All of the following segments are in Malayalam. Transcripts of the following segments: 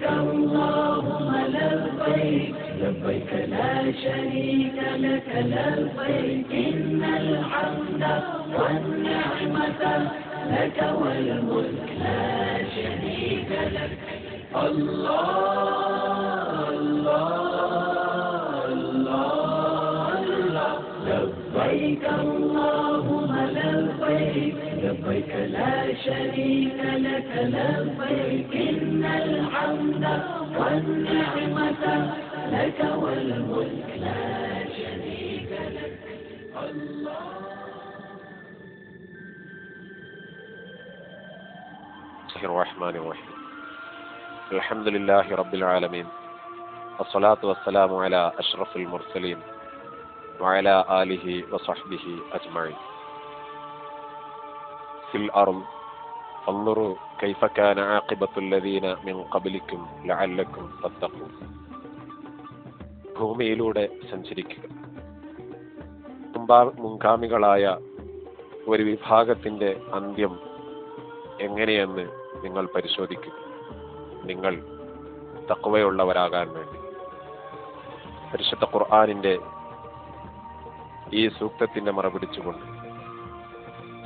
اللهم لبيك لبيك لا شريك لك لبيك إن الحمد والنعمة لك والملك لا شريك لك الله الله الله الله لبيك اللهم لبيك لبيك لا شريك لك لبيك إن الحمد والنعمة لك والملك لا شريك لك الله. بسم الله الرحمن الرحيم. الحمد لله رب العالمين والصلاة والسلام على أشرف المرسلين وعلى آله وصحبه أجمعين. في الأرض فانظروا كيف كان عاقبة الذين من قبلكم لعلكم تتقون. ഭൂമിയിലൂടെ സഞ്ചരിക്കുക. മുൻഗാമികളായ ഒരു വിഭാഗത്തിന്റെ അന്ത്യം എങ്ങനെയെന്ന് നിങ്ങൾ പരിശോധിക്കുക, നിങ്ങൾ തഖ്വയുള്ളവരാകാൻ വേണ്ടി. പരിശുദ്ധ ഖുർആനിന്റെ ഈ സൂക്തത്തിന്റെ മറപിടിച്ചുകൊണ്ട്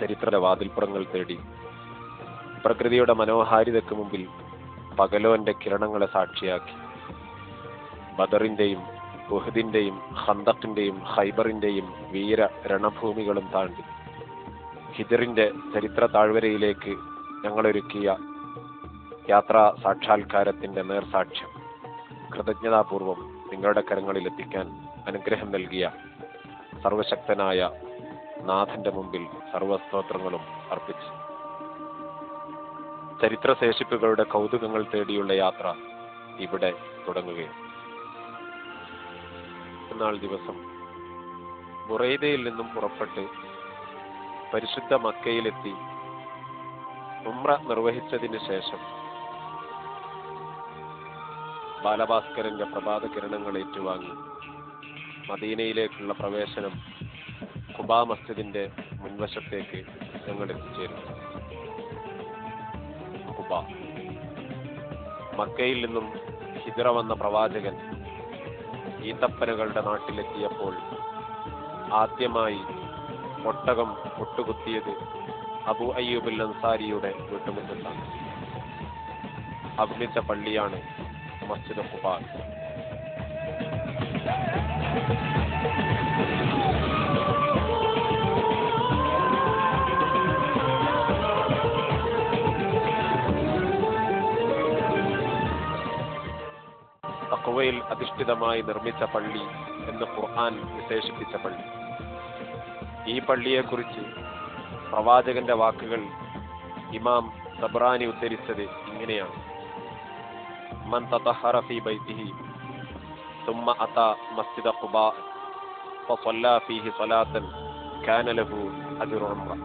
ചരിത്ര വാതിൽപ്പുറങ്ങൾ തേടി പ്രകൃതിയുടെ മനോഹാരിതയ്ക്ക് മുമ്പിൽ പകലോന്റെ കിരണങ്ങളെ സാക്ഷിയാക്കി ബദറിന്റെയും ഉഹദിന്റെയും ഖന്തഖിന്റെയും ഖൈബറിന്റെയും വീര രണഭൂമികളും താണ്ടി ഹിജറിന്റെ ചരിത്ര താഴ്വരയിലേക്ക് ഞങ്ങളൊരുക്കിയ യാത്രാ സാക്ഷാത്കാരത്തിന്റെ നേർസാക്ഷ്യം കൃതജ്ഞതാപൂർവം നിങ്ങളുടെ കരങ്ങളിൽ എത്തിക്കാൻ അനുഗ്രഹം നൽകിയ സർവശക്തനായ നാഥന്റെ മുമ്പിൽ സർവസ്തോത്രങ്ങളും അർപ്പിച്ചു. ചരിത്രശേഷിപ്പുകളുടെ കൗതുകങ്ങൾ തേടിയുള്ള യാത്ര ഇവിടെ തുടങ്ങുകയാണ്. നാൾ ദിവസം ബുറൈദയിൽ നിന്നും പുറപ്പെട്ട് പരിശുദ്ധ മക്കയിലെത്തി ഉംറ നിർവഹിച്ചതിന് ശേഷം ബാലഭാസ്കരന്റെ പ്രഭാത കിരണങ്ങൾ ഏറ്റുവാങ്ങി മദീനയിലേക്കുള്ള പ്രവേശനം ഖുബാ മസ്ജിദിന്റെ മുൻവശത്തേക്ക് ഞങ്ങൾ എത്തിച്ചേരുന്നു. ഖുബാ. മക്കയിൽ നിന്നും ഹിജ്റ വന്ന പ്രവാചകൻ ഈത്തപ്പനകളുടെ നാട്ടിലെത്തിയപ്പോൾ ആദ്യമായി ഒട്ടകം മുട്ടുകുത്തിയത് അബൂ അയ്യൂബുൽ അൻസാരിയുടെ വീട്ടുമുറ്റത്താണ്. അഭിമിച്ച പള്ളിയാണ് മസ്ജിദ് ഖുബാ. തഖ്വയിൽ അധിഷ്ഠിതമായി നിർമ്മിച്ച പള്ളി എന്ന് ഖുർആൻ വിശേഷിപ്പിച്ച പള്ളി. ഈ പള്ളിയെക്കുറിച്ച് പ്രവാചകന്റെ വാക്കുകൾ ഇമാം തബ്റാനി ഉദ്ധരിച്ചത് ഇങ്ങനെയാണ്: മൻ തതഹറ ഫീ ബൈതിഹി ثم أتى مسجد قباء فصلى فيه صلاة كان له أجر عمرة.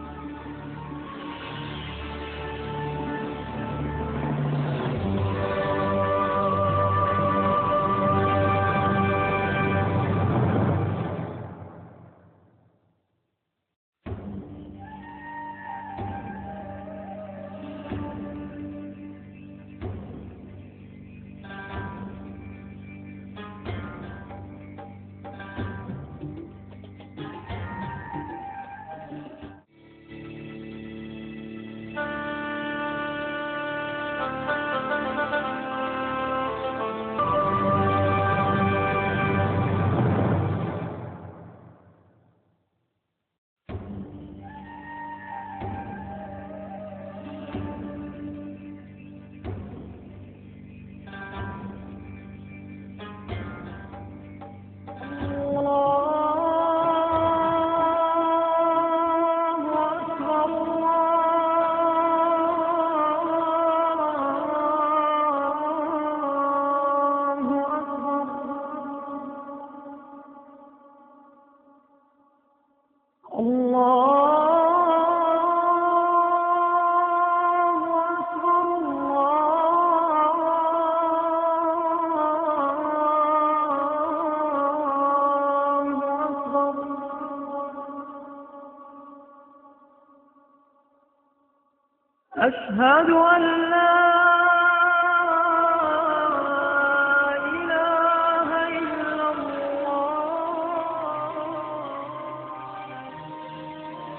أشهد أن لا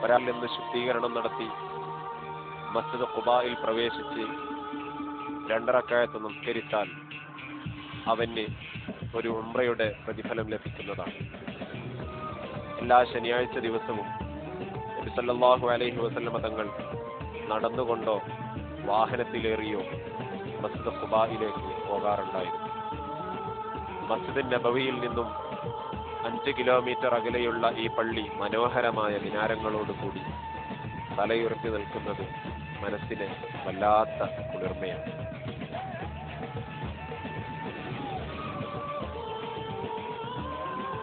ഒരാൾ നിന്ന് ശുദ്ധീകരണം നടത്തി മസ്ജിദ് ഖുബായിൽ പ്രവേശിച്ച് 2 റക്അത്ത് നമസ്കരിച്ചാൽ അവന് ഒരു ഉംറയുടെ പ്രതിഫലം ലഭിക്കുന്നതാണ്. എല്ലാ ശനിയാഴ്ച ദിവസവും നബി സല്ലല്ലാഹു അലൈഹി വസല്ലമ തങ്ങൾ നടന്നുകൊണ്ടോ വാഹനത്തിലേറിയോ മസ്ജിദ് ഖുബായിലേക്ക് പോകാറുണ്ടായിരുന്നു. മസ്ജിദ് നബവിയിൽ നിന്നും 5 കിലോമീറ്റർ അകലെയുള്ള ഈ പള്ളി മനോഹരമായ മിനാരങ്ങളോടുകൂടി തലയുയർത്തി നിൽക്കുന്നത് മനസ്സിന് വല്ലാത്ത കുളിർമയാണ്.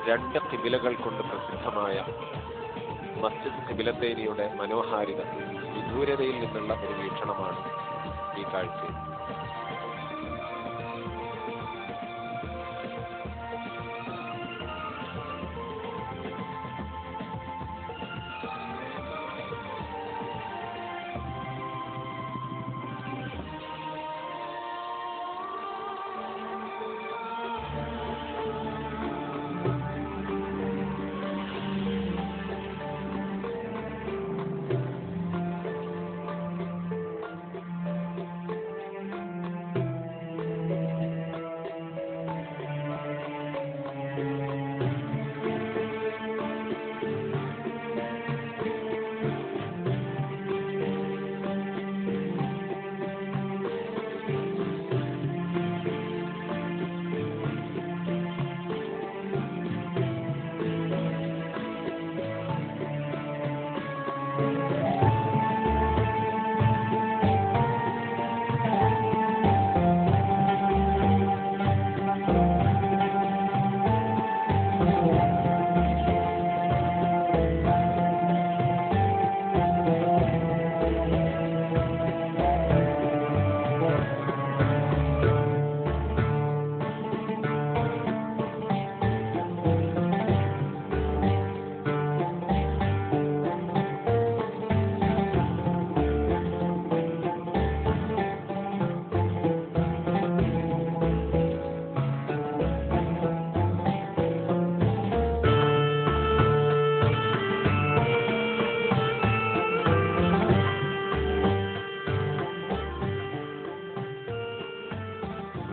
രണ്ട് ഖിബിലകൾ കൊണ്ട് പ്രസിദ്ധമായ മസ്ജിദ് ഖിബിലത്തൈനിയുടെ മനോഹാരിത വിദൂരതയിൽ നിന്നുള്ള ഒരു വീക്ഷണമാണ് ഈ കാഴ്ച.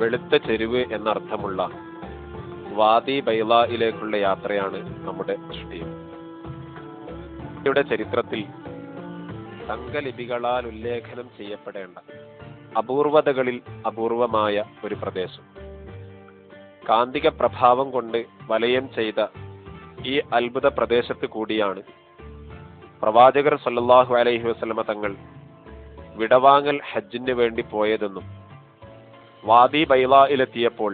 വെളുത്ത ചെരുവ് എന്നർത്ഥമുള്ള വാദി ബൈളയിലേക്കുള്ള യാത്രയാണ് നമ്മുടെ ദൃഷ്ടിയും. ചരിത്രത്തിൽ തങ്കലിപികളാൽ ഉല്ലേഖനം ചെയ്യപ്പെടേണ്ട അപൂർവതകളിൽ അപൂർവമായ ഒരു പ്രദേശം. കാന്തിക പ്രഭാവം കൊണ്ട് വലയം ചെയ്ത ഈ അത്ഭുത പ്രദേശത്ത് കൂടിയാണ് പ്രവാചകർ സല്ലല്ലാഹു അലൈഹി വസല്ലമ തങ്ങൾ വിടവാങ്ങൽ ഹജ്ജിന് വേണ്ടി പോയതെന്നും വാദി ബൈളയിലെത്തിയപ്പോൾ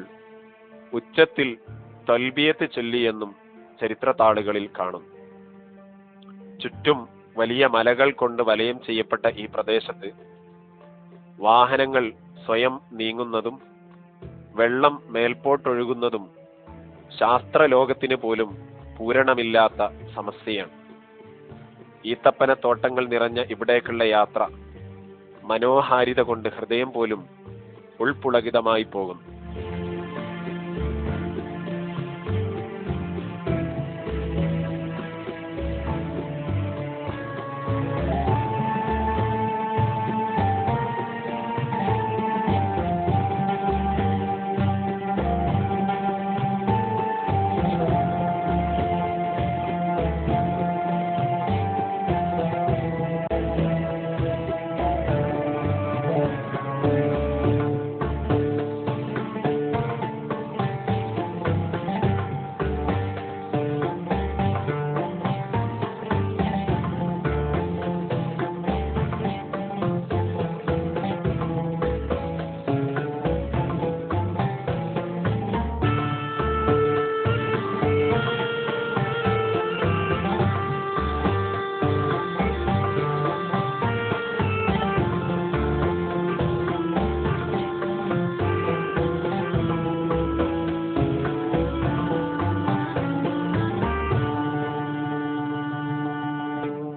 ഉച്ചത്തിൽ തൽബിയത്ത് ചൊല്ലിയെന്നും ചരിത്ര താളുകളിൽ കാണുന്നു. ചുറ്റും വലിയ മലകൾ കൊണ്ട് വലയം ചെയ്യപ്പെട്ട ഈ പ്രദേശത്ത് വാഹനങ്ങൾ സ്വയം നീങ്ങുന്നതും വെള്ളം മേൽപോട്ടൊഴുകുന്നതും ശാസ്ത്രലോകത്തിന് പോലും പൂരണമില്ലാത്ത സമസ്യയാണ്. ഈത്തപ്പന തോട്ടങ്ങൾ നിറഞ്ഞ ഇവിടേക്കുള്ള യാത്ര മനോഹാരിത കൊണ്ട് ഹൃദയം പോലും ഉൾപുളകിതമായി പോകുന്നു.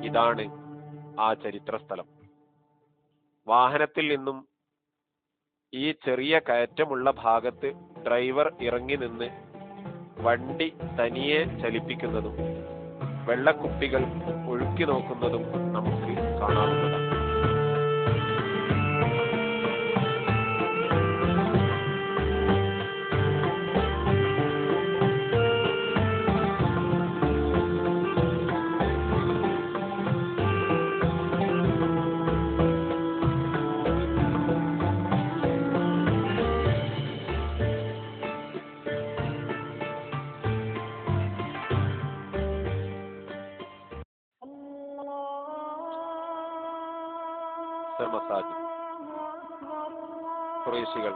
ഇതാണ് ആ ചരിത്ര സ്ഥലം. വാഹനത്തിൽ നിന്നും ഈ ചെറിയ കയറ്റമുള്ള ഭാഗത്ത് ഡ്രൈവർ ഇറങ്ങി നിന്ന് വണ്ടി തനിയെ ചലിപ്പിക്കുന്നതും വെള്ളക്കുപ്പികൾ ഒഴുക്കി നോക്കുന്നതും നമുക്ക് കാണാവുന്നതാണ്. മസാജിദ് ഖുറൈശികൾ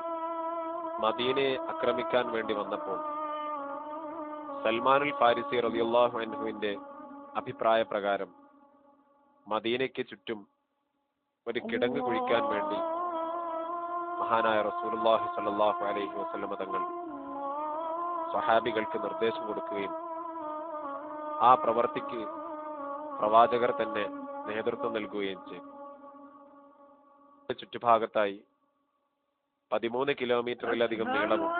മദീനയെ ആക്രമിക്കാൻ വേണ്ടി വന്നപ്പോൾ സൽമാനുൽ ഫാരിസി റളിയല്ലാഹു അൻഹുവിന്റെ അഭിപ്രായ പ്രകാരം മദീനയ്ക്ക് ചുറ്റും ഒരു കിടങ്ങ് കുഴിക്കാൻ വേണ്ടി മഹാനായ റസൂലുള്ളാഹി സ്വല്ലല്ലാഹു അലൈഹി വസല്ലം തങ്ങൾ സ്വഹാബികൾക്ക് നിർദ്ദേശം കൊടുക്കുകയും ആ പ്രവൃത്തിക്ക് പ്രവാചകർ തന്നെ നേതൃത്വം നൽകുകയും ചെയ്തു. ചുറ്റുഭാഗത്തായി 13 കിലോമീറ്ററിലധികം നീളവും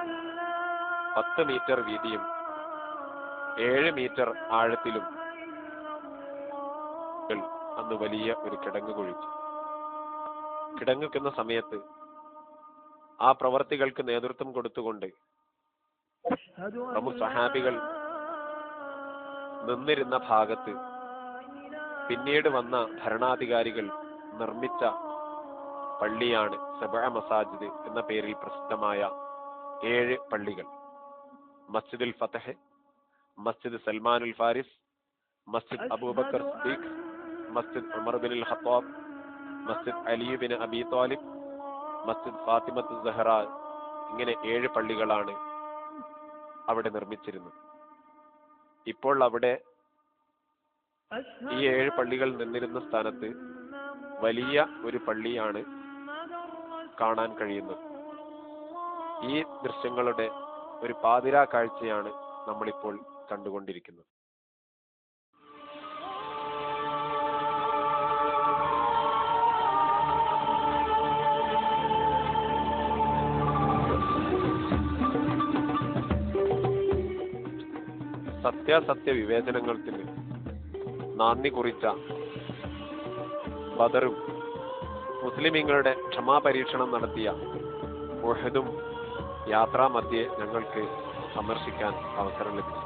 10 മീറ്റർ വീതിയും 7 മീറ്റർ ആഴത്തിലും അന്ന് വലിയ ഒരു കിടങ്ങ് കുഴിച്ചു. കിടങ്ങുക്കുന്ന സമയത്ത് ആ പ്രവർത്തികൾക്ക് നേതൃത്വം കൊടുത്തുകൊണ്ട് പ്രമുഖ സഹാബികൾ നിന്നിരുന്ന ഭാഗത്ത് പിന്നീട് വന്ന ഭരണാധികാരികൾ നിർമ്മിച്ച പള്ളിയാണ് സബഅ മസാജിദ് എന്ന പേരിൽ പ്രസിദ്ധമായ 7 പള്ളികൾ. മസ്ജിദുൽ ഫതഹ്, മസ്ജിദ് സൽമാനുൽ ഫാരിസ്, മസ്ജിദ് അബൂബക്കർ സിദ്ദീഖ്, മസ്ജിദ് ഉമർ ബിൻ ഖത്താബ്, മസ്ജിദ് അലി ബിൻ അബി ത്വാലിബ്, മസ്ജിദ് ഫാത്തിമത്ത് സഹറ, ഇങ്ങനെ 7 പള്ളികളാണ് അവിടെ നിർമ്മിച്ചിരുന്നത്. ഇപ്പോൾ അവിടെ ഈ 7 പള്ളികൾ നിന്നിരുന്ന സ്ഥാനത്ത് വലിയ ഒരു പള്ളിയാണ് കാണാൻ കഴിയുന്നത്. ഈ ദൃശ്യങ്ങളുടെ ഒരു പാതിരാ കാഴ്ചയാണ് നമ്മളിപ്പോൾ കണ്ടുകൊണ്ടിരിക്കുന്നത്. സത്യാസത്യ വിവേചനങ്ങൾക്ക് നാന്ദി കുറിച്ച ബദറും മുസ്ലിമീങ്ങളുടെ ക്ഷമാപരീക്ഷണം നടത്തിയ ഉഹദും യാത്രാമധ്യേ ഞങ്ങൾക്ക് സന്ദർശിക്കാൻ അവസരം ലഭിച്ചു.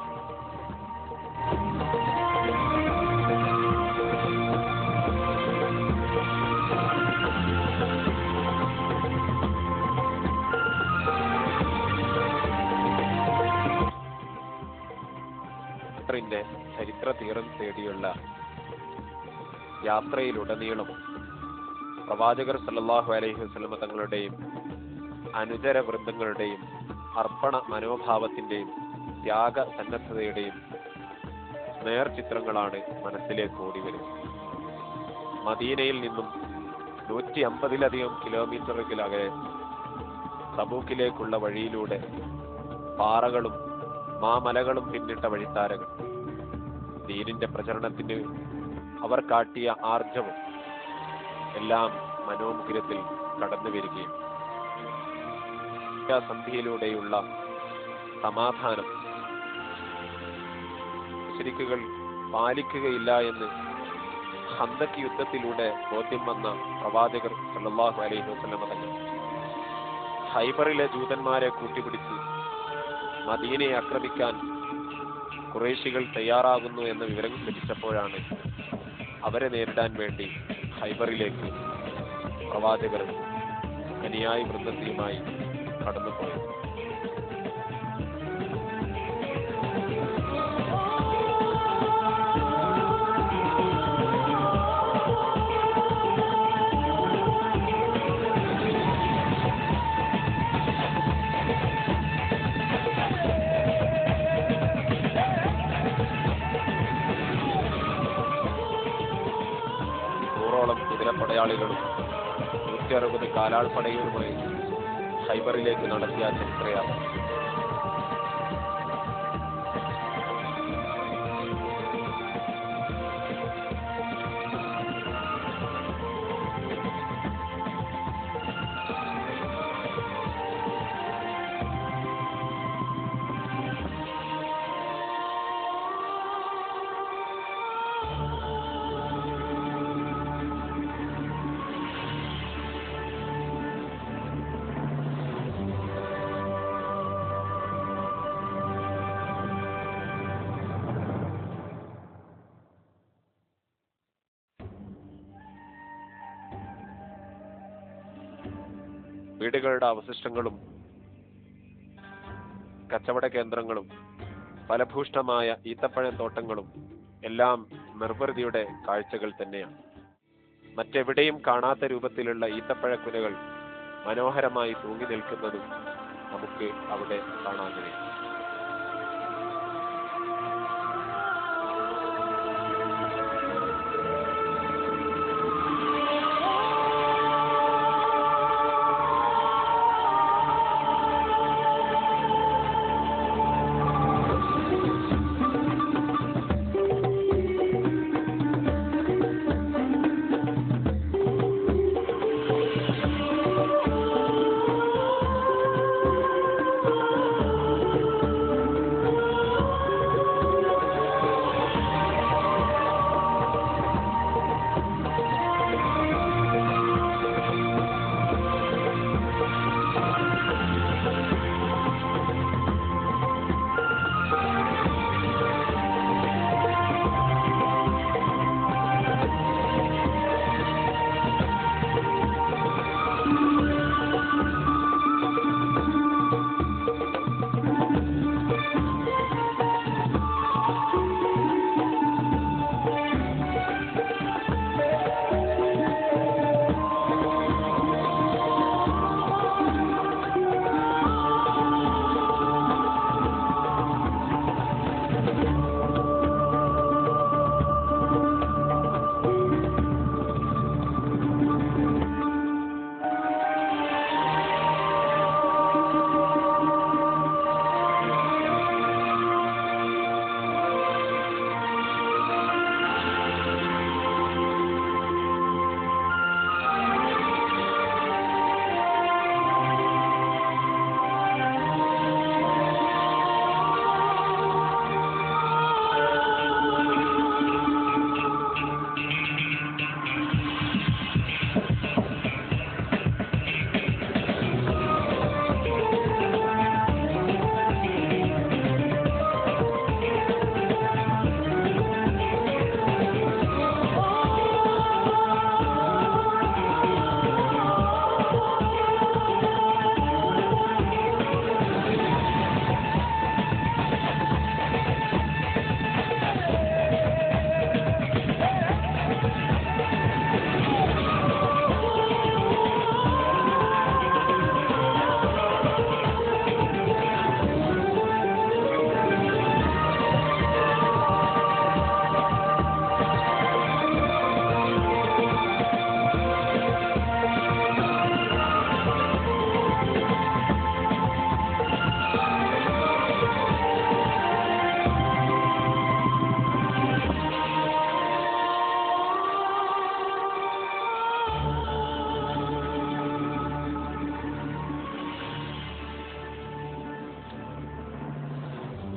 ചരിത്ര തീരം തേടിയുള്ള യാത്രയിലുടനീളം പ്രവാചകർ സല്ലല്ലാഹു അലൈഹി വസല്ലം തങ്ങളുടെയും അനുചര വൃന്ദങ്ങളുടെയും അർപ്പണ മനോഭാവത്തിന്റെയും ത്യാഗ സന്നദ്ധതയുടെയും നേർചിത്രങ്ങളാണ് മനസ്സിലേക്ക് ഓടി വരുന്നത്. മദീനയിൽ നിന്നും 150-ലധികം കിലോമീറ്ററുകളകലെ തബൂക്കിലേക്കുള്ള വഴിയിലൂടെ പാറകളും മാമലകളും പിന്നിട്ട വഴിത്താരകൾ ദീനിന്റെ പ്രചരണത്തിന് അവർ കാട്ടിയ ആർജവും എല്ലാം മനോമുഖരത്തിൽ കടന്നു വരികയും സന്ധിയിലൂടെയുള്ള സമാധാനം മുശ്രിക്കുകൾ പാലിക്കുകയില്ല എന്ന് ഖന്തക്ക് യുദ്ധത്തിലൂടെ ബോധ്യം വന്ന പ്രവാചകർ സല്ലല്ലാഹു അലൈഹി വസല്ലം തങ്ങൾ ഖൈബറിലെ ജൂതന്മാരെ കൂട്ടിപ്പിടിച്ച് മദീനയെ ആക്രമിക്കാൻ ഖുറൈശികൾ തയ്യാറാകുന്നു എന്ന വിവരം ലഭിച്ചപ്പോഴാണ് അവരെ നേരിടാൻ വേണ്ടി ഖൈബറിലേക്ക് പ്രവാചകർ അനുയായി വൃന്ദത്തിയുമായി കടന്നുപോയത്. കുതിരപ്പടയാളികളും 160 കാലാൾപ്പടയുമായി ഖൈബറിലേക്ക് നടത്തിയ ചരിത്രയാത്ര വീടുകളുടെ അവശിഷ്ടങ്ങളും കച്ചവട കേന്ദ്രങ്ങളും ഫലഭൂഷ്ടമായ ഈത്തപ്പഴം തോട്ടങ്ങളും എല്ലാം നിർവൃതിയുടെ കാഴ്ചകൾ തന്നെയാണ്. മറ്റെവിടെയും കാണാത്ത രൂപത്തിലുള്ള ഈത്തപ്പഴക്കുലകൾ മനോഹരമായി തൂങ്ങി നിൽക്കുന്നതും നമുക്ക് അവിടെ കാണാൻ കഴിയും.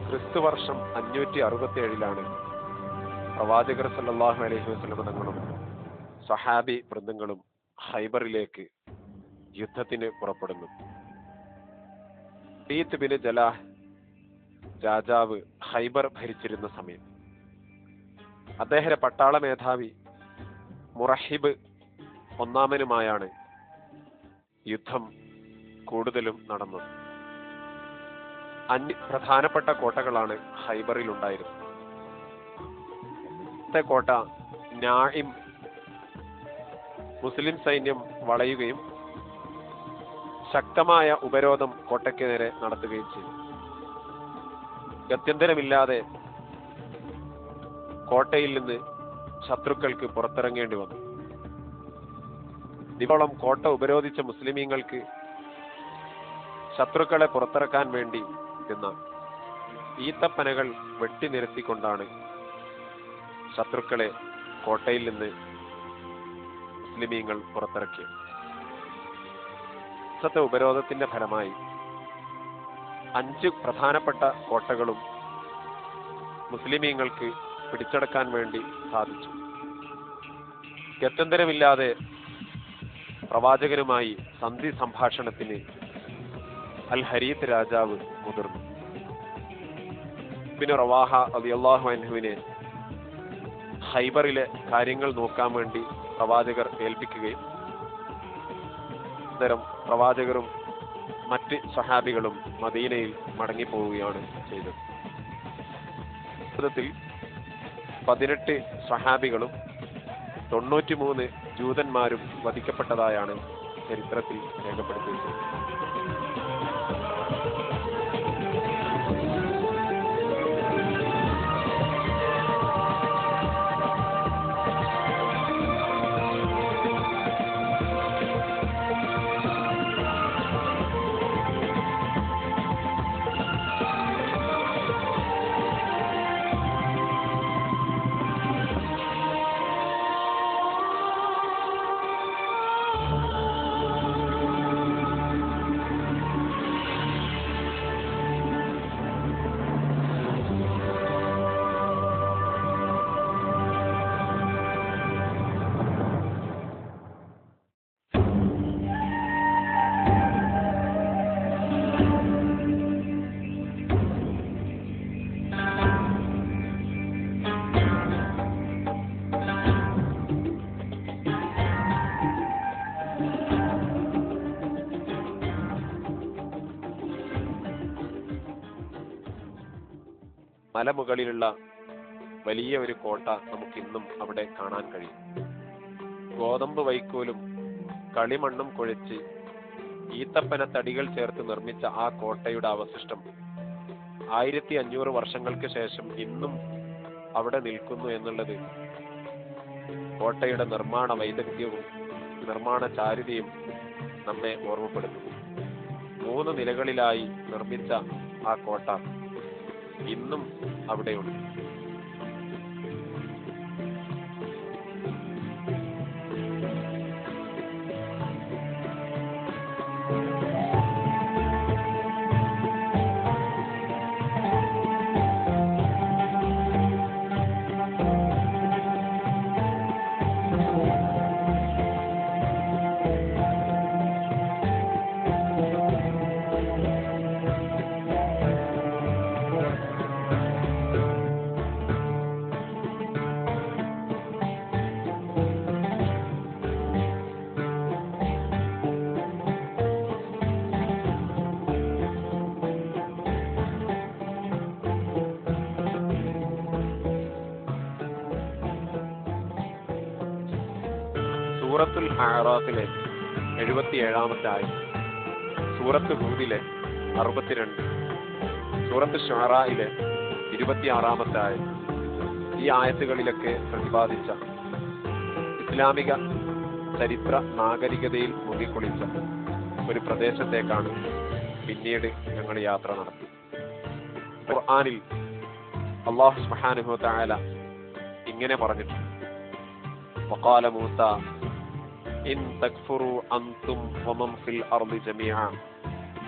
ക്രിസ്തുവർഷം 567 പ്രവാചകർ സല്ലല്ലാഹു അലൈഹി വസല്ലം തങ്ങളും സഹാബി വൃന്ദങ്ങളും ഹൈബറിലേക്ക് യുദ്ധത്തിന് പുറപ്പെടുന്നു. ഈത്ത് ബിൻ ജലാഹ് രാജാവ് ഹൈബർ ഭരിച്ചിരുന്ന സമയം അദ്ദേഹത്തിന്റെ പട്ടാള മേധാവി മുറഹിബ് ഒന്നാമനുമായാണ് യുദ്ധം കൂടുതലും നടന്നത്. 5 പ്രധാനപ്പെട്ട കോട്ടകളാണ് ഹൈബറിൽ ഉണ്ടായിരുന്നത്. കോട്ട നായിം മുസ്ലിം സൈന്യം വളയുകയും ശക്തമായ ഉപരോധം കോട്ടയ്ക്ക് നേരെ നടത്തുകയും ചെയ്തു. ഗത്യന്തരമില്ലാതെ കോട്ടയിൽ നിന്ന് ശത്രുക്കൾക്ക് പുറത്തിറങ്ങേണ്ടി വന്നു. ദിവോളം കോട്ട ഉപരോധിച്ച മുസ്ലിമീങ്ങൾക്ക് ശത്രുക്കളെ പുറത്തിറക്കാൻ വേണ്ടി എന്ന ഈത്തപ്പനകൾ വെട്ടി നിരത്തിക്കൊണ്ടാണ് ശത്രുക്കളെ കോട്ടയിൽ നിന്ന് മുസ്ലിമീങ്ങൾ പുറത്തിറക്കിയത്. ഉപരോധത്തിന്റെ ഫലമായി 5 പ്രധാനപ്പെട്ട കോട്ടകളും മുസ്ലിമീങ്ങൾക്ക് പിടിച്ചടക്കാൻ വേണ്ടി സാധിച്ചു. ഗത്യന്തരമില്ലാതെ പ്രവാചകനുമായി സന്ധി സംഭാഷണത്തിന് അൽ ഹരീത്ത് രാജാവ് മുതിർന്നു. പിന്നെ റവാഹ റളിയല്ലാഹു അൻഹുവിനെ ഹൈബറിലെ കാര്യങ്ങൾ നോക്കാൻ വേണ്ടി പ്രവാചകർ ഏൽപ്പിക്കുകയും അനന്തരം പ്രവാചകരും മറ്റ് സഹാബികളും മദീനയിൽ മടങ്ങിപ്പോവുകയാണ് ചെയ്തത്. ത്തിൽ 18 സഹാബികളും 93 ജൂതന്മാരും വധിക്കപ്പെട്ടതായാണ് ചരിത്രത്തിൽ രേഖപ്പെടുത്തിയിട്ടുള്ളത്. മലമുകളിലുള്ള വലിയ ഒരു കോട്ട നമുക്കിന്നും അവിടെ കാണാൻ കഴിയും. ഗോതമ്പ് വൈക്കോലും കളിമണ്ണും കുഴച്ച് ഈത്തപ്പന തടികൾ ചേർത്ത് നിർമ്മിച്ച ആ കോട്ടയുടെ അവശിഷ്ടം 1500 വർഷങ്ങൾക്ക് ശേഷം ഇന്നും അവിടെ നിൽക്കുന്നു എന്നുള്ളത് കോട്ടയുടെ നിർമ്മാണ വൈദഗ്ധ്യവും നിർമ്മാണ ചാരുതയും നമ്മെ ഓർമ്മപ്പെടുത്തുന്നു. 3 നിലകളിലായി നിർമ്മിച്ച ആ കോട്ട ഇന്നും അവിടെയുണ്ട്. സൂറത്തുൽ അഅറാഫിലെ 77-ാമത്തെ ആയത്ത്, സൂറത്ത് ഹൂദിലെ 62, സൂറത്ത് ശുഅറായിലെ 26-ാമത്തെ ആയത്ത്, ഈ ആയത്തുകളിലൊക്കെ പ്രതിപാദിച്ച ഇസ്ലാമിക ചരിത്ര നാഗരികതയിൽ മുങ്ങിക്കുളിച്ച ഒരു പ്രദേശത്തേക്കാണ് പിന്നീട് ഞങ്ങൾ യാത്ര നടത്തി. ഖുർആനിൽ അല്ലാഹു സുബ്ഹാനഹു വ തആല ഇങ്ങനെ പറഞ്ഞിട്ടുണ്ട്: വഖാല മൂസ ഇൻ തക്ഫുറു അൻതും വമൻ ഫിൽ അർളി ജമീഅ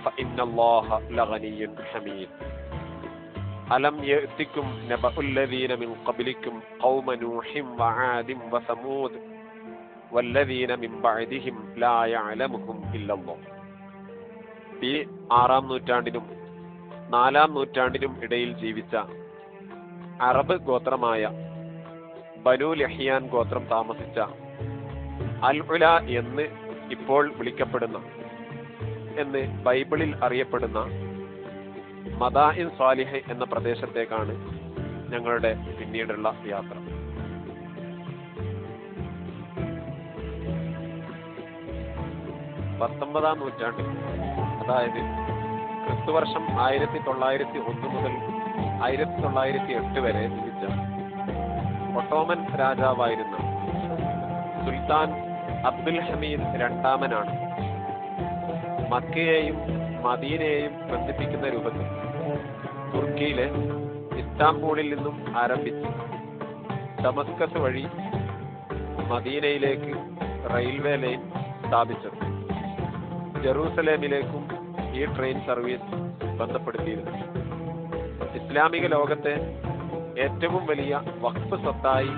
ഫഇന്നല്ലാഹ ലഗനിയ്യുൻ ഹമീദ് അലം യഅതികും നബഉൽ ലദീന മിൻ ഖബ്ലികും ഖൗമ നൂഹിൻ വആദിൻ വസമൂദ് വല്ലദീന മിൻ ബഅദിഹിം ലാ യഅലമുഹും ഇല്ലല്ലാഹ്. ഈ 6-ാം നൂറ്റാണ്ടിനും 4-ാം നൂറ്റാണ്ടിനും ഇടയിൽ ജീവിച്ച അറബ് ഗോത്രമായ ബനൂ ലഹിയാൻ ഗോത്രം താമസിച്ച അൽ ഉല എന്ന് ഇപ്പോൾ വിളിക്കപ്പെടുന്ന, എന്ന് ബൈബിളിൽ അറിയപ്പെടുന്ന മദാഇൻ സാലിഹ് എന്ന പ്രദേശത്തേക്കാണ് ഞങ്ങളുടെ പിന്നീടുള്ള യാത്ര. പത്തൊമ്പതാം നൂറ്റാണ്ടിൽ, അതായത് ക്രിസ്തുവർഷം 1901 മുതൽ 1908 വരെ ജീവിച്ച ഒട്ടോമൻ രാജാവായിരുന്ന സുൽത്താൻ അബ്ദുൽ ഹമീദ് രണ്ടാമനാണ് മക്കയെയും മദീനയെയും ബന്ധിപ്പിക്കുന്ന രൂപത്തിൽ തുർക്കിയിലെ ഇസ്താംബൂളിൽ നിന്നും ആരംഭിച്ച് ഡമസ്കസ് വഴി മദീനയിലേക്ക് റെയിൽവേ ലൈൻ സ്ഥാപിച്ചത്. ജെറൂസലേമിലേക്കും ഈ ട്രെയിൻ സർവീസ് ബന്ധപ്പെടുത്തിയിരുന്നു. ഇസ്ലാമിക ലോകത്തെ ഏറ്റവും വലിയ വഖഫ് സ്വത്തായി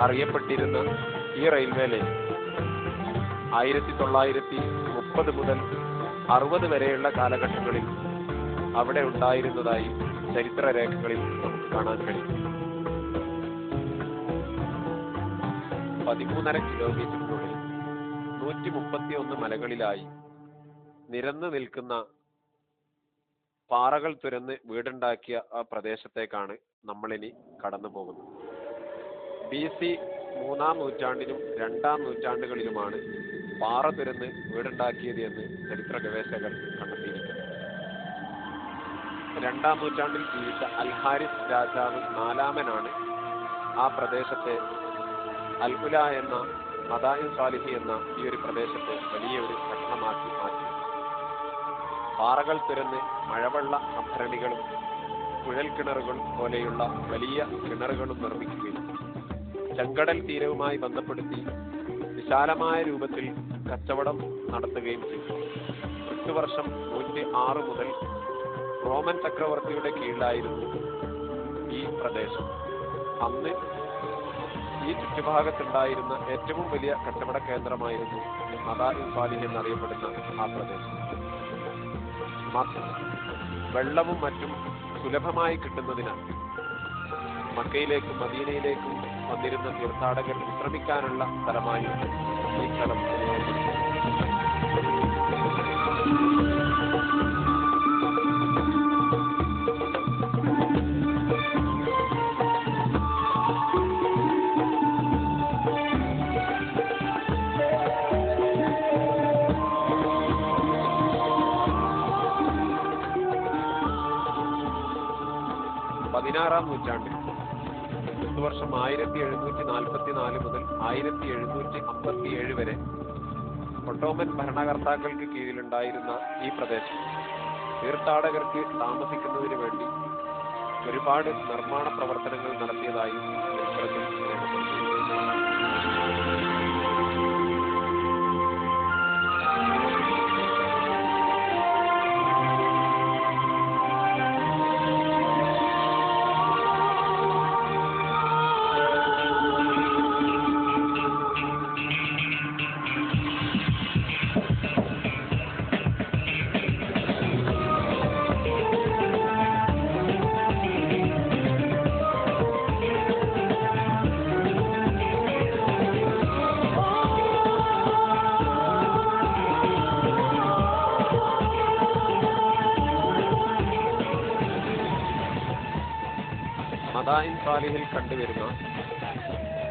അറിയപ്പെട്ടിരുന്ന ഈ റെയിൽവേ ലൈൻ 1930 മുതൽ 60 വരെയുള്ള കാലഘട്ടങ്ങളിൽ അവിടെ ഉണ്ടായിരുന്നതായി ചരിത്രരേഖകളിൽ നമുക്ക് കാണാൻ കഴിയും. 13.5 കിലോമീറ്ററിനുള്ളിൽ 131 മലകളിലായി നിരന്നു നിൽക്കുന്ന പാറകൾ തുരന്ന് വീടുണ്ടാക്കിയ ആ പ്രദേശത്തേക്കാണ് നമ്മളിനി കടന്നു പോകുന്നത്. BC 3-ാം നൂറ്റാണ്ടിലും 2-ാം നൂറ്റാണ്ടുകളിലുമാണ് പാറ തുരന്ന് വീടുണ്ടാക്കിയത് എന്ന് ചരിത്ര ഗവേഷകർ കണ്ടെത്തിയിരിക്കുന്നു. 2-ാം നൂറ്റാണ്ടിൽ ജീവിച്ച അൽഹാരിസ് രാജാവ് 4-മനാണ് ആ പ്രദേശത്തെ അൽഹുല എന്ന മദായിൻ സാലിഹി എന്ന ഈ ഒരു പ്രദേശത്തെ വലിയൊരു പട്ടണമാക്കി മാറ്റി. പാറകൾ തുരന്ന് മഴവെള്ള സംഭരണികളും കുഴൽക്കിണറുകൾ പോലെയുള്ള വലിയ കിണറുകളും നിർമ്മിക്കുകയും ചെങ്കടൽ തീരവുമായി ബന്ധപ്പെടുത്തി വിശാലമായ രൂപത്തിൽ കച്ചവടം നടത്തുകയും ചെയ്തു. ക്രിസ്തുവർഷം 106 മുതൽ റോമൻ ചക്രവർത്തിയുടെ കീഴിലായിരുന്നു ഈ പ്രദേശം. അന്ന് ഈ ചുറ്റുഭാഗത്തുണ്ടായിരുന്ന ഏറ്റവും വലിയ കച്ചവട കേന്ദ്രമായിരുന്നു മദായിൻ സാലിഹ് എന്നറിയപ്പെടുന്ന ആ പ്രദേശം. വെള്ളവും മറ്റും സുലഭമായി കിട്ടുന്നതിനാൽ മക്കയിലേക്കും മദീനയിലേക്കും വന്നിരുന്ന തീർത്ഥാടകർ വിശ്രമിക്കാനുള്ള സ്ഥലമായിരുന്നു ഈ സ്ഥലം. 16-ാം നൂറ്റാണ്ടിൽ ക്രിസ്തുവർഷം 1744 മുതൽ 1757 വരെ ഒട്ടോമൻ ഭരണകർത്താക്കൾക്ക് കീഴിലുണ്ടായിരുന്ന ഈ പ്രദേശം തീർത്ഥാടകർക്ക് താമസിക്കുന്നതിന് വേണ്ടി ഒരുപാട് നിർമ്മാണ പ്രവർത്തനങ്ങൾ നടത്തിയതായി ചരിത്രത്തിൽ രേഖപ്പെടുത്തിയിരിക്കുന്നു. മദായിൻ സാലിഹിൽ കണ്ടുവരുന്ന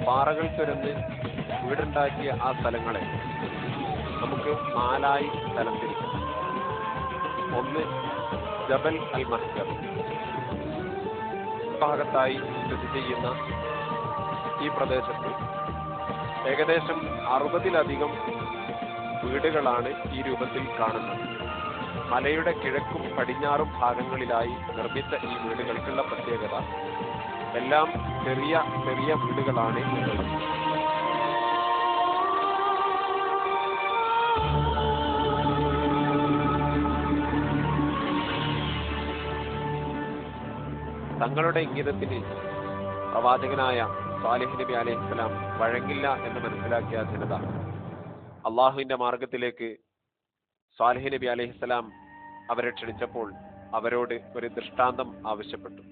പാറകൾ തുരന്ന് വീടുണ്ടാക്കിയ ആ സ്ഥലങ്ങളെ നമുക്ക് 4ആയി തരംതിരിക്കാം. ഒന്ന് ജബൽ അൽ മഹ്ജർ ഭാഗത്തായി സ്ഥിതി ചെയ്യുന്ന ഈ പ്രദേശത്ത് ഏകദേശം 60-ലധികം വീടുകളാണ് ഈ രൂപത്തിൽ കാണുന്നത്. മലയുടെ കിഴക്കും പടിഞ്ഞാറും ഭാഗങ്ങളിലായി നിർമ്മിച്ച ഈ വീടുകൾക്കുള്ള പ്രത്യേകത എല്ലാം ചെറിയ ചെറിയ വീടുകളാണ് ഉള്ളത്. തങ്ങളുടെ ഇംഗിതത്തിന് പ്രവാചകനായ സാലിഹ് നബി അലൈഹിസ്സലാം വഴങ്ങില്ല എന്ന് മനസ്സിലാക്കിയ ജനത അള്ളാഹുവിന്റെ മാർഗത്തിലേക്ക് സാലിഹ് നബി അലൈഹിസ്സലാം അവരെ ക്ഷണിച്ചപ്പോൾ അവരോട് ഒരു ദൃഷ്ടാന്തം ആവശ്യപ്പെട്ടു.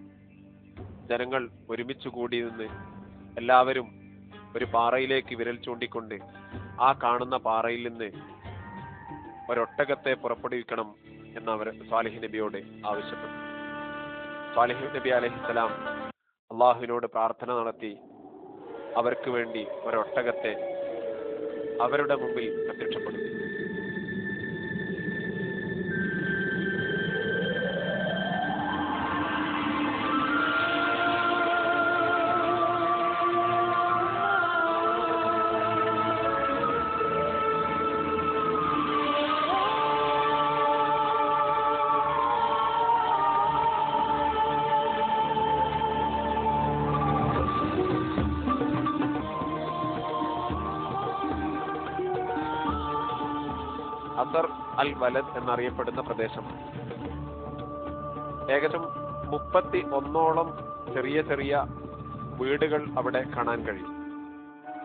ജനങ്ങൾ ഒരുമിച്ച് കൂടി നിന്ന് എല്ലാവരും ഒരു പാറയിലേക്ക് വിരൽ ചൂണ്ടിക്കൊണ്ട് ആ കാണുന്ന പാറയിൽ നിന്ന് ഒരൊട്ടകത്തെ പുറപ്പെടുവിക്കണം എന്നവർ സാലിഹ് നബിയോട് ആവശ്യപ്പെട്ടു. സാലിഹ് നബി അലൈഹിസ്സലാം അള്ളാഹുവിനോട് പ്രാർത്ഥന നടത്തി അവർക്ക് വേണ്ടി ഒരൊട്ടകത്തെ അവരുടെ മുമ്പിൽ പ്രത്യക്ഷപ്പെടുത്തി. അസർ അൽ വലദ് എന്നറിയപ്പെടുന്ന പ്രദേശം ഏകദേശം 31ഓളം ചെറിയ ചെറിയ വീടുകൾ അവിടെ കാണാൻ കഴിയും.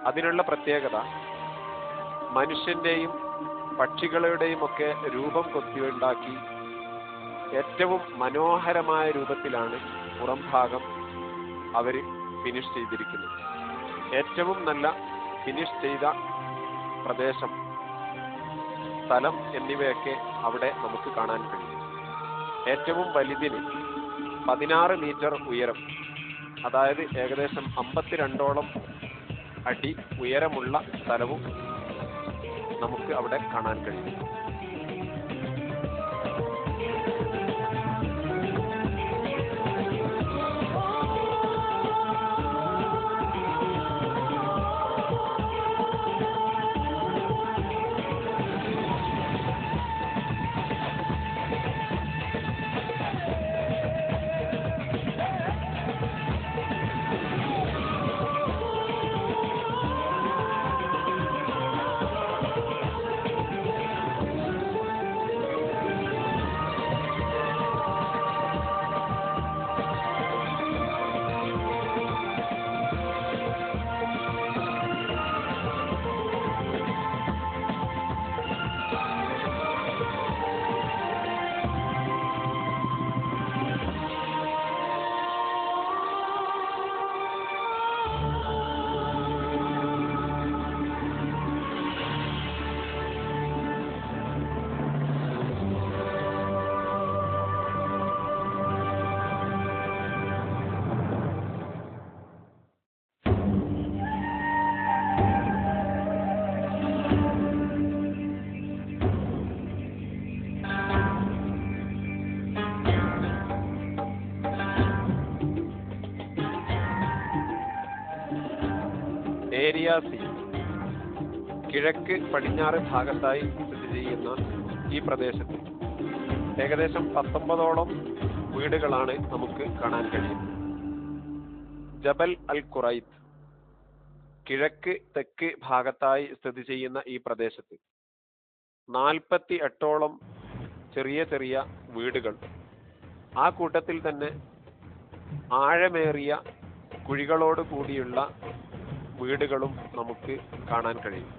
അതിനുള്ള പ്രത്യേകത മനുഷ്യന്റെയും പക്ഷികളുടെയും ഒക്കെ രൂപം കൊത്തിയുണ്ടാക്കി ഏറ്റവും മനോഹരമായ രൂപത്തിലാണ് പുറം ഭാഗം അവർ ഫിനിഷ് ചെയ്തിരിക്കുന്നത്. ഏറ്റവും നല്ല ഫിനിഷ് ചെയ്ത പ്രദേശം സ്ഥലം എന്നിവയൊക്കെ അവിടെ നമുക്ക് കാണാൻ കഴിയും. ഏറ്റവും വലുതിന് 16 മീറ്റർ ഉയരം, അതായത് ഏകദേശം 52ഓളം അടി ഉയരമുള്ള സ്ഥലവും നമുക്ക് അവിടെ കാണാൻ കഴിയും. ഏരിയ സി കിഴക്ക് പടിഞ്ഞാറ് ഭാഗത്തായി സ്ഥിതി ചെയ്യുന്ന ഈ പ്രദേശത്ത് ഏകദേശം 19ഓളം വീടുകളാണ് നമുക്ക് കാണാൻ കഴിയുന്നത്. ജബൽ അൽ ഖുറൈത്ത് കിഴക്ക് തെക്ക് ഭാഗത്തായി സ്ഥിതി ചെയ്യുന്ന ഈ പ്രദേശത്ത് 48ഓളം ചെറിയ ചെറിയ വീടുകൾ, ആ കൂട്ടത്തിൽ തന്നെ ആഴമേറിയ കുഴികളോട് കൂടിയുള്ള വീടുകളും നമുക്ക് കാണാൻ കഴിയും.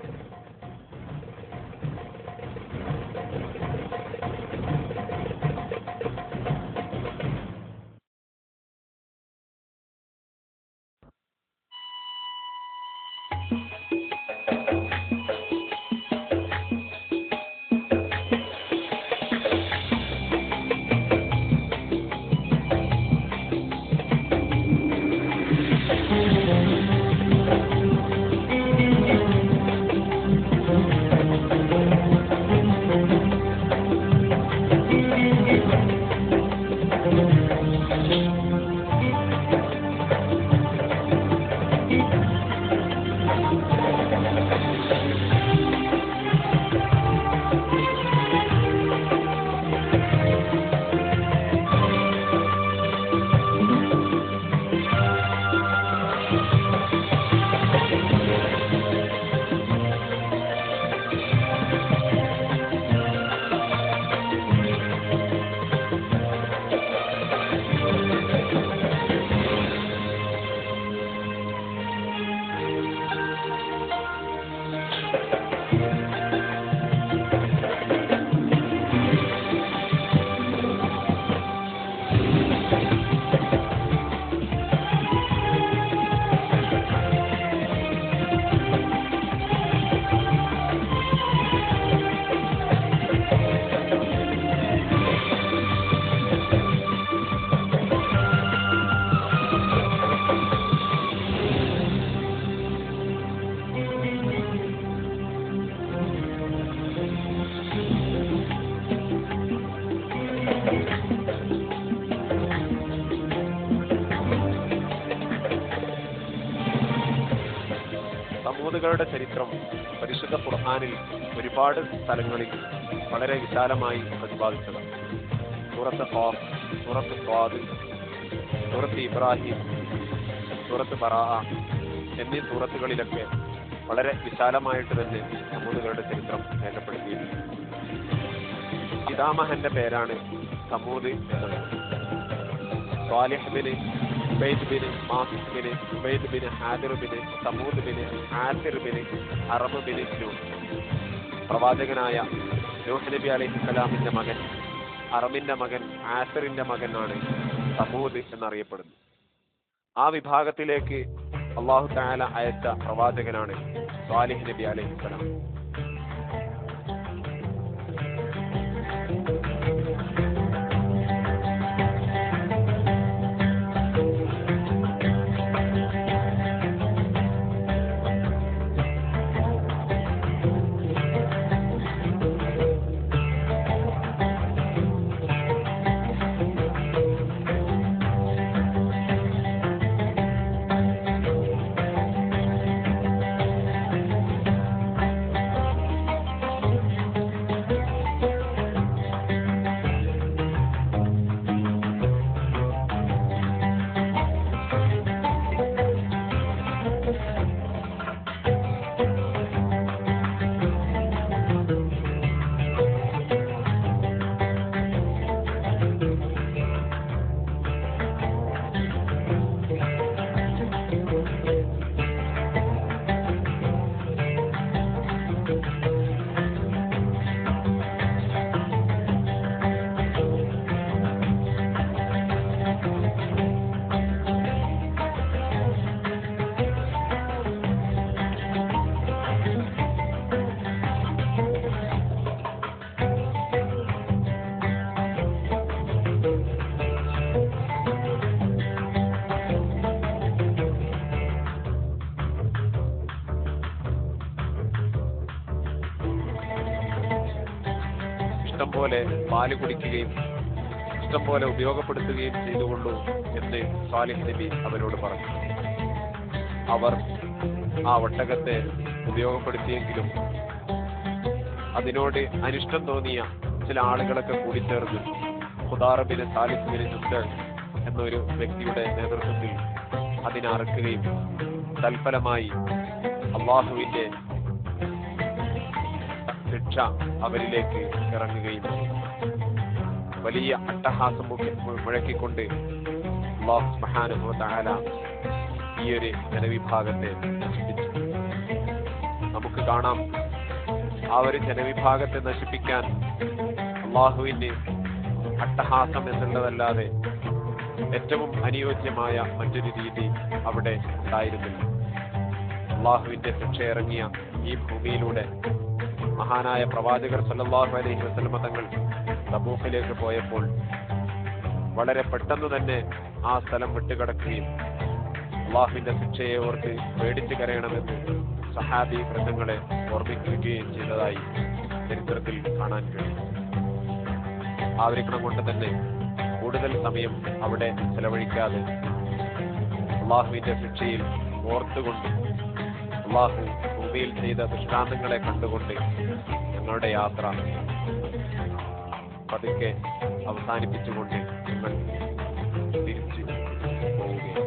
സമൂഹങ്ങളുടെ ചരിത്രം പരിശുദ്ധ ഖുർആനിൽ ഒരുപാട് സ്ഥലങ്ങളിൽ വളരെ വിശാലമായി പ്രതിപാദിച്ചതാണ്. സൂറത്ത് ഖാഫ്, സൂറത്ത് സ്വാദ്, സൂറത്ത് ഇബ്രാഹിം, സൂറത്ത് ബറാഅ എന്നീ സൂറത്തുകളിലൊക്കെ വളരെ വിശാലമായിട്ട് തന്നെ സമൂഹങ്ങളുടെ ചരിത്രം രേഖപ്പെടുത്തിയിട്ടുണ്ട്. പിതാമഹന്റെ പേരാണ് സമൂദ് എന്നത്. സ്വാലിഹ് ബിന് ഉബൈദ് ബിന് മാസിക് ബിന് ഉബൈദ് ബിന് ഹാദിർ ബിന് സമൂദ് ബിന് ആസിർ ബിന് അറബ് ബിന് നൂഹ്. പ്രവാചകനായ നൂഹ് നബി അലൈഹിസ്സലാമിന്റെ മകൻ അറമിന്റെ മകൻ ആസിറിന്റെ മകനാണ് സമൂദ് എന്നറിയപ്പെടുന്നത്. ആ വിഭാഗത്തിലേക്ക് അല്ലാഹു തആല അയച്ച പ്രവാചകനാണ് സ്വാലിഹ് നബി അലൈഹിസ്സലാം. ഇഷ്ടം പോലെ പാല് കുടിക്കുകയും ഇഷ്ടം പോലെ ഉപയോഗപ്പെടുത്തുകയും ചെയ്തുകൊള്ളൂ എന്ന് സാലിഹ് നബി അവരോട് പറഞ്ഞു. അവർ ആ ഒട്ടകത്തെ ഉപയോഗപ്പെടുത്തിയെങ്കിലും അതിനോട് അനിഷ്ടം തോന്നിയ ചില ആളുകളൊക്കെ കൂടിച്ചേർന്ന് ഖുദാർ ബിൻ സാലിഹ് ബിൻ ജുദ്ദർ എന്നൊരു വ്യക്തിയുടെ നേതൃത്വത്തിൽ അതിനറുക്കുകയും തൽഫലമായി അള്ളാഹുവിന്റെ ശിക്ഷ അവരിലേക്ക് ഇറങ്ങുകയും വലിയ അട്ടഹാസം മുഴക്കിക്കൊണ്ട് അല്ലാഹു സുബ്ഹാനഹു വ തആല ഈ ഒരു ജനവിഭാഗത്തെ നശിപ്പിച്ചു. നമുക്ക് കാണാം, ആ ഒരു ജനവിഭാഗത്തെ നശിപ്പിക്കാൻ അള്ളാഹുവിന് അട്ടഹാസം എന്നുള്ളതല്ലാതെ ഏറ്റവും അനുയോജ്യമായ മറ്റൊരു രീതി അവിടെ ഉണ്ടായിരുന്നില്ല. അള്ളാഹുവിന്റെ ശിക്ഷ ഇറങ്ങിയ ഈ ഭൂമിയിലൂടെ മഹാനായ പ്രവാചകർ സല്ലല്ലാഹു അലൈഹി വസല്ലമ തങ്ങൾ തബൂക്കിലേക്ക് പോയപ്പോൾ വളരെ പെട്ടെന്ന് തന്നെ ആ സ്ഥലം വിട്ടുകിടക്കുകയും അള്ളാഹുവിന്റെ ശിക്ഷയെ ഓർത്ത് പേടിച്ചു കരയണമെന്ന് സഹാബി വൃന്ദങ്ങളെ ഓർമ്മിപ്പിക്കുകയും ചെയ്തതായി ചരിത്രത്തിൽ കാണാൻ കഴിയും. ആ ഒരു കൊണ്ട് തന്നെ കൂടുതൽ സമയം അവിടെ ചെലവഴിക്കാതെ അള്ളാഹുവിന്റെ ശിക്ഷയിൽ ഓർത്തുകൊണ്ട് അള്ളാഹു ഭൂമിയിൽ ചെയ്ത ദൃഷ്ടാന്തങ്ങളെ കണ്ടുകൊണ്ട് ഞങ്ങളുടെ യാത്ര പതുക്കെ അവസാനിപ്പിച്ചുകൊണ്ട് ഞങ്ങൾ തിരിച്ചു പോവുകയാണ്.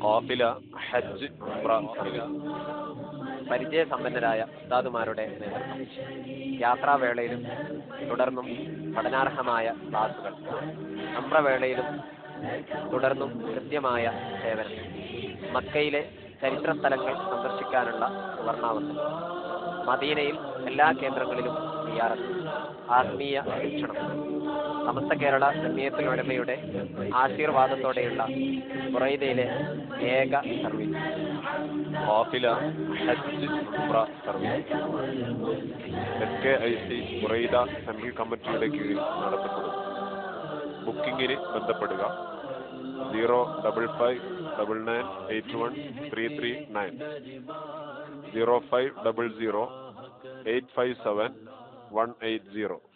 ഖാഫില ഹജ്ജ് ഉംറ സർവീസ് പരിചയസമ്പന്നരായ ഉസ്താദുമാരുടെ നേതൃത്വം, യാത്രാവേളയിലും തുടർന്നും പഠനാർഹമായ ക്ലാസുകൾ, ഉംറവേളയിലും തുടർന്നും കൃത്യമായ സേവനം, മക്കയിലെ ചരിത്ര സ്ഥലങ്ങൾ സന്ദർശിക്കാനുള്ള സുവർണാവസരം, മദീനയിൽ എല്ലാ കേന്ദ്രങ്ങളിലും സിയാറത്ത്, ആത്മീയ വീക്ഷണം, സമസ്ത കേരള ജമിയത്തുൽ ഉലമയുടെ ആശീർവാദത്തോടെയുള്ള ബുറൈദയിലെ ഏക സർവീസ് ഖാഫില ഹജ്ജ് ഉംറ സർവീസ് SKIC ബുറൈദ സെൻട്രൽ കമ്മിറ്റിയുടെ കീഴിൽ നടത്തപ്പെടും. ബുക്കിംഗിന് ബന്ധപ്പെടുക 05599813339 0500857180.